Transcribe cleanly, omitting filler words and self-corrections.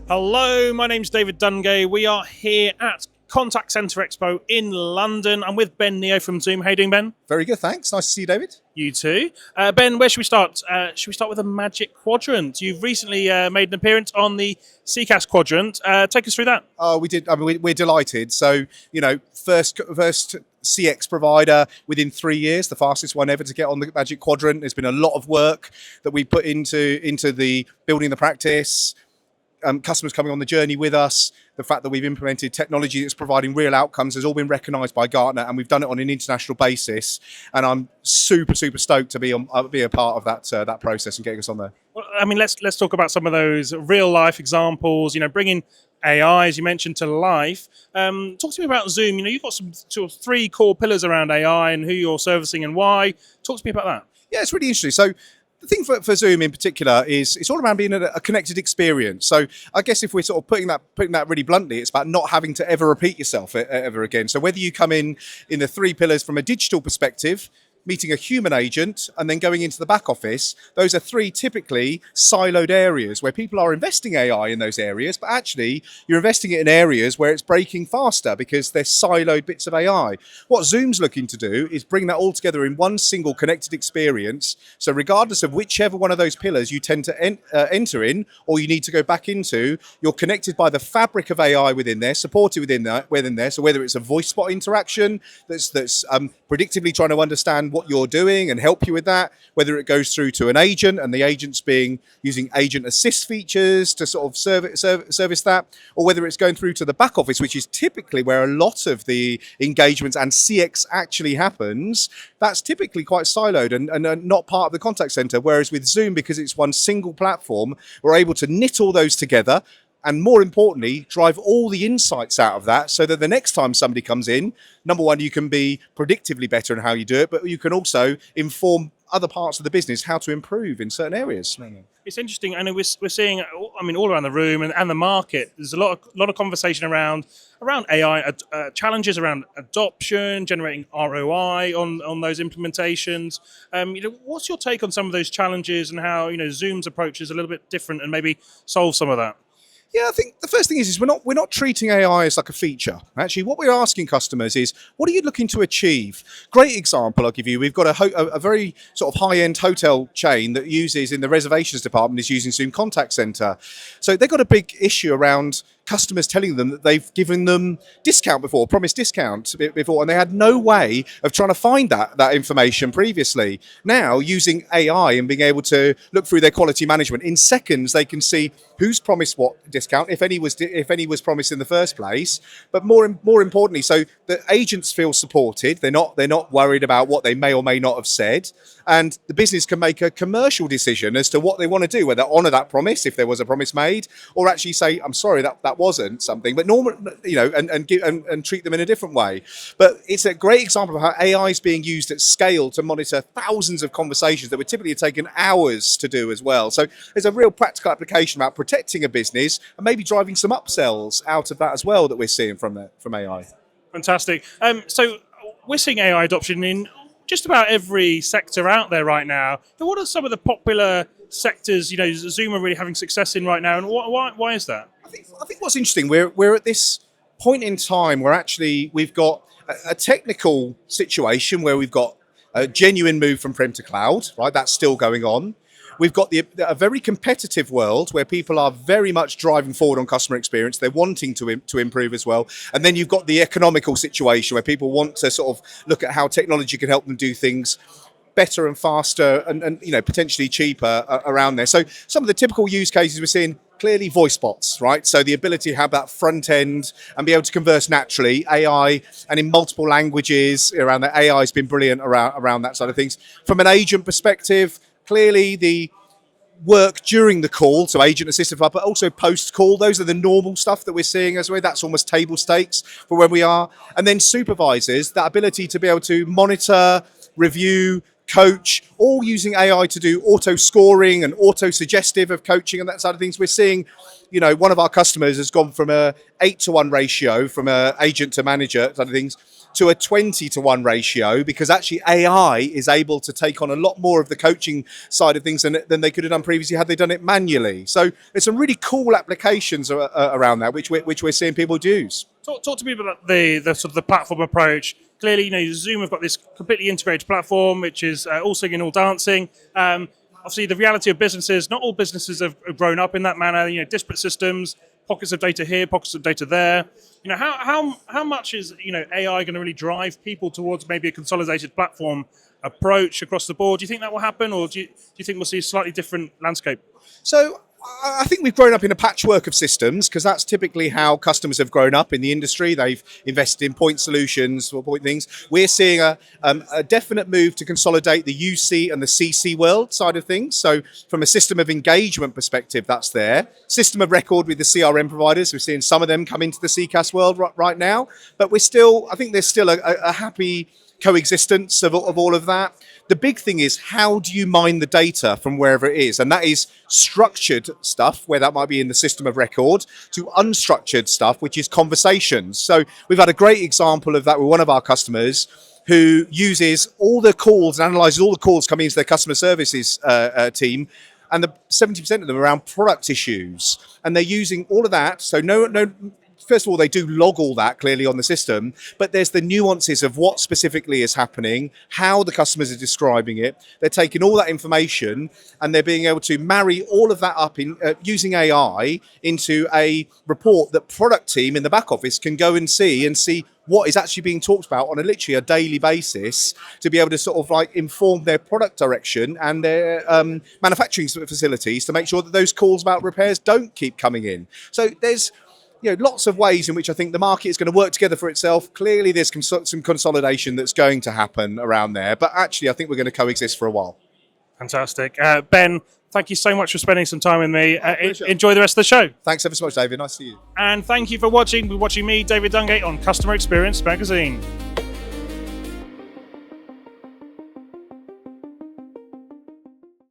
Hello, my name's David Dungay. We are here at Contact Centre Expo in London. I'm with Ben Neo from Zoom. How you doing, Ben? Very good, thanks. Nice to see you, David. You too. Ben, where should we start? Should we start with a magic quadrant? You've recently made an appearance on the CCAS quadrant. Take us through that. Oh, we did. I mean, we're delighted. So, first CX provider within 3 years, the fastest one ever to get on the Magic Quadrant. There's been a lot of work that we put into the building the practice. Customers coming on the journey with us, the fact that we've implemented technology that's providing real outcomes has all been recognised by Gartner, and we've done it on an international basis. And I'm super stoked to be a part of that process and getting us on there. Well, I mean, let's talk about some of those real life examples. Bringing AI, as you mentioned, to life. Talk to me about Zoom. You've got some sort of 3 core pillars around AI and who you're servicing and why. Talk to me about that. Yeah, it's really interesting. So the thing for Zoom in particular is it's all around being a connected experience. So I guess if we're sort of putting that really bluntly, it's about not having to ever repeat yourself ever again. So whether you come in the 3 pillars from a digital perspective, meeting a human agent, and then going into the back office, those are 3 typically siloed areas where people are investing AI in those areas, but actually you're investing it in areas where it's breaking faster because they're siloed bits of AI. What Zoom's looking to do is bring that all together in one single connected experience. So regardless of whichever one of those pillars you tend to enter in, or you need to go back into, you're connected by the fabric of AI within there, supported within there. So whether it's a voice bot interaction that's predictively trying to understand what you're doing and help you with that, whether it goes through to an agent and the agent's using agent assist features to sort of service that, or whether it's going through to the back office, which is typically where a lot of the engagements and CX actually happens. That's typically quite siloed and not part of the contact center. Whereas with Zoom, because it's one single platform, we're able to knit all those together, and more importantly, drive all the insights out of that so that the next time somebody comes in, number one, you can be predictively better in how you do it, but you can also inform other parts of the business how to improve in certain areas. It's interesting. I know we're seeing, I mean, all around the room and the market, there's a lot of conversation around AI, challenges around adoption, generating ROI on those implementations. What's your take on some of those challenges and how, Zoom's approach is a little bit different and maybe solve some of that? Yeah, I think the first thing is we're not treating AI as like a feature. Actually, what we're asking customers is, what are you looking to achieve? Great example I'll give you. We've got a very sort of high-end hotel chain that uses, in the reservations department, is using Zoom Contact Centre. So they've got a big issue around customers telling them that they've given them promised discount before, and they had no way of trying to find that information previously. Now, using AI and being able to look through their quality management, in seconds they can see who's promised what discount, if any was promised in the first place. But more importantly, so the agents feel supported. They're not worried about what they may or may not have said, and the business can make a commercial decision as to what they want to do, whether honour that promise if there was a promise made, or actually say, I'm sorry, that wasn't something, but normal, and treat them in a different way. But it's a great example of how AI is being used at scale to monitor thousands of conversations that would typically have taken hours to do as well. So there's a real practical application about protecting a business and maybe driving some upsells out of that as well that we're seeing from AI. Fantastic. So we're seeing AI adoption in just about every sector out there right now. But what are some of the popular sectors, Zoom are really having success in right now, and why is that? I think what's interesting, we're at this point in time where actually we've got a technical situation where we've got a genuine move from prem to cloud, right? That's still going on. We've got a very competitive world where people are very much driving forward on customer experience. They're wanting to improve as well. And then you've got the economical situation where people want to sort of look at how technology can help them do things better and faster and potentially cheaper around there. So some of the typical use cases we're seeing, clearly voice bots, right? So the ability to have that front end and be able to converse naturally, AI, and in multiple languages around that. AI has been brilliant around that side of things. From an agent perspective, clearly the work during the call, so agent assisted, but also post-call, those are the normal stuff that we're seeing as well. That's almost table stakes for where we are. And then supervisors, that ability to be able to monitor, review, coach, all using AI to do auto scoring and auto suggestive of coaching and that side of things. We're seeing, one of our customers has gone from a 8-to-1 ratio from a agent to manager side of things to a 20-to-1 ratio, because actually AI is able to take on a lot more of the coaching side of things than they could have done previously had they done it manually. So there's some really cool applications around that, which we're seeing people use. Talk to me about the sort of the platform approach. Clearly, Zoom have got this completely integrated platform, which is all singing, all dancing. Obviously, the reality of businesses, not all businesses have grown up in that manner. Disparate systems, pockets of data here, pockets of data there. How much is AI going to really drive people towards maybe a consolidated platform approach across the board? Do you think that will happen, or do you think we'll see a slightly different landscape? So I think we've grown up in a patchwork of systems, because that's typically how customers have grown up in the industry. They've invested in point solutions or point things. We're seeing a definite move to consolidate the UC and the CC world side of things. So from a system of engagement perspective, that's there. System of record with the CRM providers. We're seeing some of them come into the CCaaS world right now. But I think there's still a happy coexistence of all of that. The big thing is, how do you mine the data from wherever it is? And that is structured stuff, where that might be in the system of record, to unstructured stuff, which is conversations. So we've had a great example of that with one of our customers, who uses all the calls and analyzes all the calls coming into their customer services team, and the 70% of them around product issues. And they're using all of that. So first of all, they do log all that clearly on the system, but there's the nuances of what specifically is happening, how the customers are describing it. They're taking all that information and they're being able to marry all of that up in using AI into a report that product team in the back office can go and see what is actually being talked about on literally a daily basis, to be able to sort of like inform their product direction and their manufacturing facilities to make sure that those calls about repairs don't keep coming in. So there's lots of ways in which I think the market is going to work together for itself. Clearly, there's some consolidation that's going to happen around there, but actually, I think we're going to coexist for a while. Fantastic. Ben, thank you so much for spending some time with me. Enjoy the rest of the show. Thanks ever so much, David. Nice to see you. And thank you for watching. We're watching me, David Dungay, on Customer Experience Magazine.